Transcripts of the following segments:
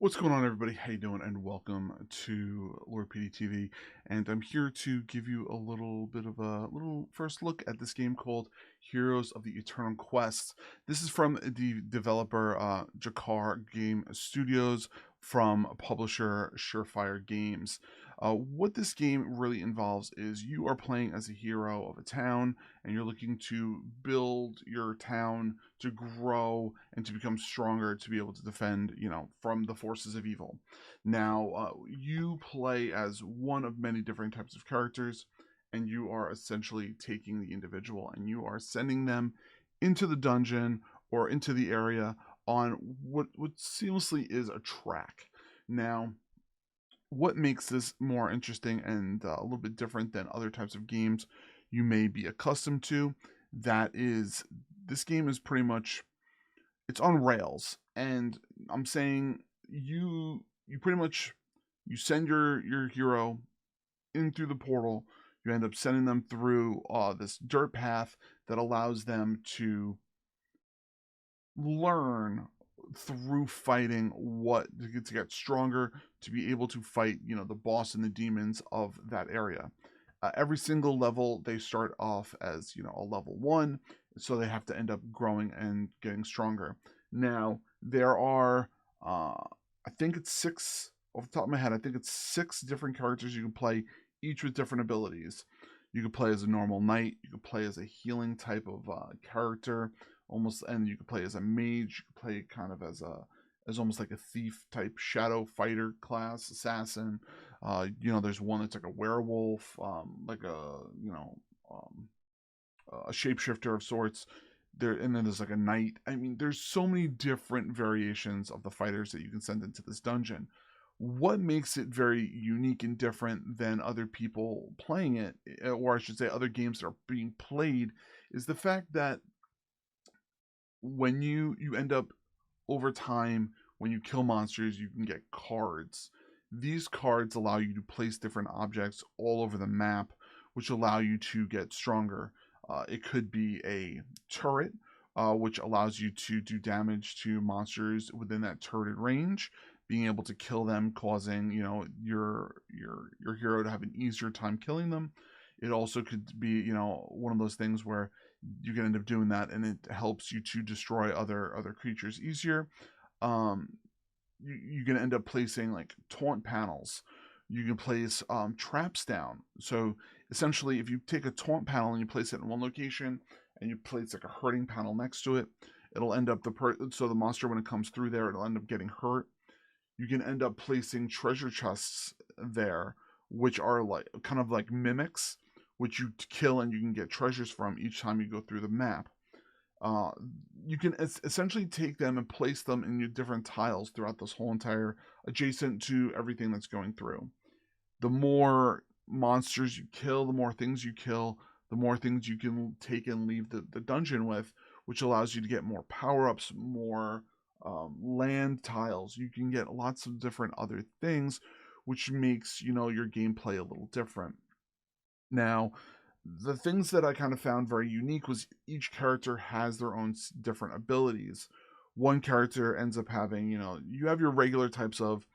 What's going on, everybody? How you doing? And welcome to Lord PeteyTV. And I'm here to give you a little bit of a little first look at this game called Heroes of the Eternal Quest. This is from the developer Jakar Game Studios from publisher Surefire Games. What this game really involves is you are playing as a hero of a town, and you're looking to build your town to grow and to become stronger to be able to defend, from the forces of evil. Now, you play as one of many different types of characters, and you are essentially taking the individual and you are sending them into the dungeon or into the area on what seamlessly is a track. Now, what makes this more interesting and a little bit different than other types of games you may be accustomed to, that is, this game is pretty much, it's on rails. And I'm saying you pretty much, you send your hero in through the portal. You end up sending them through this dirt path that allows them to learn through fighting what to get stronger, to be able to fight, the boss and the demons of that area. Every single level, they start off as, a level 1, so they have to end up growing and getting stronger. Now, there are I think it's 6, off the top of my head, I think it's 6 different characters you can play, each with different abilities. You could play as a normal knight, you could play as a healing type of character, almost, and you could play as a mage, you could play kind of as almost like a thief type shadow fighter class assassin. There's one that's like a werewolf, like um, a shapeshifter of sorts. There, and then there's like a knight. I mean, there's so many different variations of the fighters that you can send into this dungeon. What makes it very unique and different than other people playing it, or I should say other games that are being played, is the fact that when you end up, over time, when you kill monsters, you can get cards. These cards allow you to place different objects all over the map, which allow you to get stronger. It could be a turret, which allows you to do damage to monsters within that turreted range, being able to kill them, causing, your hero to have an easier time killing them. It also could be, one of those things where you can end up doing that, and it helps you to destroy other creatures easier. Um, you can end up placing like taunt panels. You can place traps down. So essentially, if you take a taunt panel and you place it in one location, and you place like a hurting panel next to it, it'll end up so the monster, when it comes through there, it'll end up getting hurt. You can end up placing treasure chests there, which are like kind of like mimics, which you kill and you can get treasures from each time you go through the map. Uh, you can essentially take them and place them in your different tiles throughout this whole entire, adjacent to everything that's going through. The more monsters you kill, the more things you kill, the more things you can take and leave the dungeon with, which allows you to get more power ups, more land tiles. You can get lots of different other things, which makes, your gameplay a little different. Now, the things that I kind of found very unique was each character has their own different abilities. One character ends up having, you have your regular types of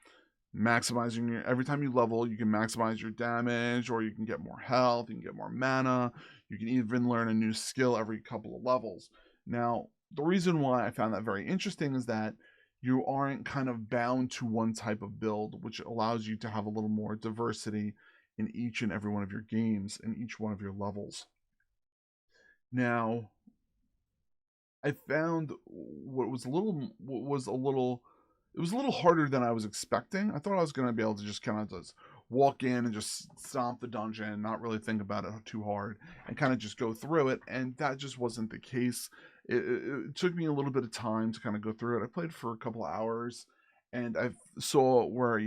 maximizing your, every time you level, you can maximize your damage, or you can get more health, you can get more mana, you can even learn a new skill every couple of levels. Now, the reason why I found that very interesting is that you aren't kind of bound to one type of build, which allows you to have a little more diversity in each and every one of your games and each one of your levels. Now, I found it was a little harder than I was expecting. I thought I was going to be able to just kind of just walk in and just stomp the dungeon and not really think about it too hard and kind of just go through it, and that just wasn't the case. It took me a little bit of time to kind of go through it. I played for a couple of hours, and I saw where,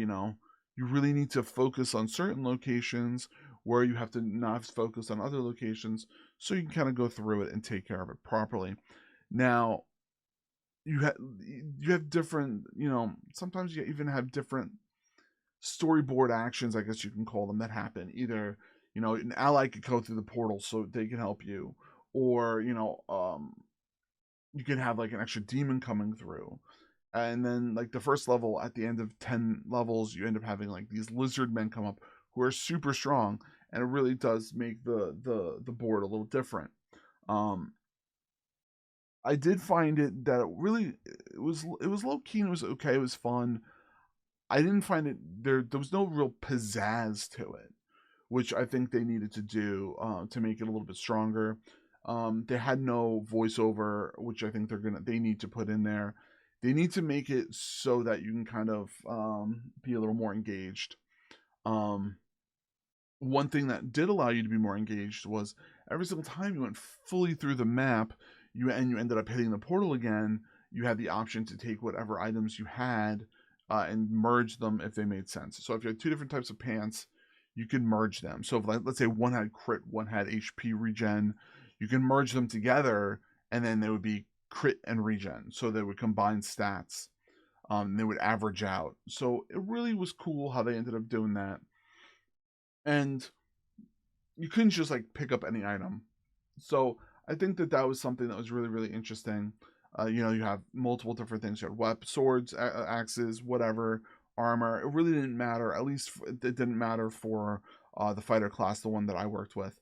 you really need to focus on certain locations, where you have to not focus on other locations, so you can kind of go through it and take care of it properly. Now, you have different, sometimes you even have different storyboard actions, I guess you can call them, that happen. Either, an ally could go through the portal so they can help you, or, you can have like an extra demon coming through. And then like the first level, at the end of 10 levels, you end up having like these lizard men come up who are super strong, and it really does make the board a little different. Um, I did find it that it was low key and it was okay. It was fun. I didn't find it there was no real pizzazz to it, which I think they needed to do to make it a little bit stronger. They had no voiceover, which I think they need to put in there. They need to make it so that you can kind of be a little more engaged. Um, One thing that did allow you to be more engaged was every single time you went fully through the map, you ended up hitting the portal again. You had the option to take whatever items you had and merge them if they made sense. So if you had two different types of pants, you could merge them. So if, like, let's say one had crit, one had HP regen, you can merge them together, and then they would be crit and regen. So they would combine stats. They would average out. So it really was cool how they ended up doing that. And you couldn't just like pick up any item. So I think that was something that was really, really interesting. You have multiple different things. You had swords, axes, whatever, armor. It really didn't matter. At least it didn't matter for the fighter class, the one that I worked with.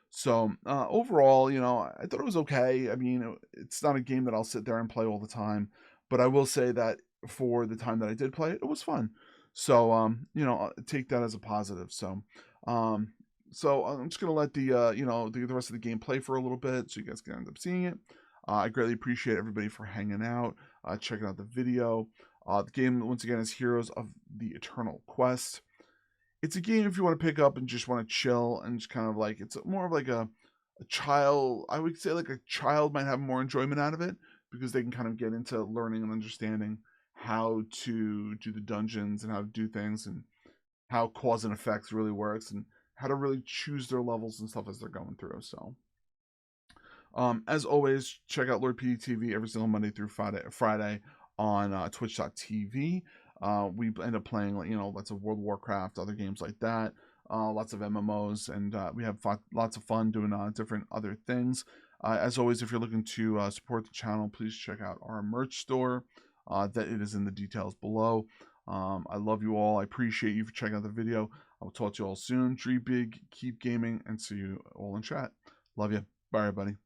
So overall, I thought it was okay. I mean, it's not a game that I'll sit there and play all the time, but I will say that for the time that I did play it, it was fun. So I'll take that as a positive. Um, so I'm just gonna let the rest of the game play for a little bit, so you guys can end up seeing it. I greatly appreciate everybody for hanging out, checking out the video. The game once again is Heroes of the Eternal Quest. It's a game if you want to pick up and just want to chill and just kind of like it's more of like a child. I would say like a child might have more enjoyment out of it because they can kind of get into learning and understanding how to do the dungeons and how to do things and how cause and effects really works and how to really choose their levels and stuff as they're going through. So, as always, check out Lord PeteyTV every single Monday through Friday on Twitch.tv. We end up playing, lots of World of Warcraft, other games like that, lots of MMOs, and we have lots of fun doing different other things. As always, if you're looking to support the channel, please check out our merch store. That it is in the details below. I love you all. I appreciate you for checking out the video. I will talk to you all soon. Dream big, keep gaming, and see you all in chat. Love you. Bye, everybody.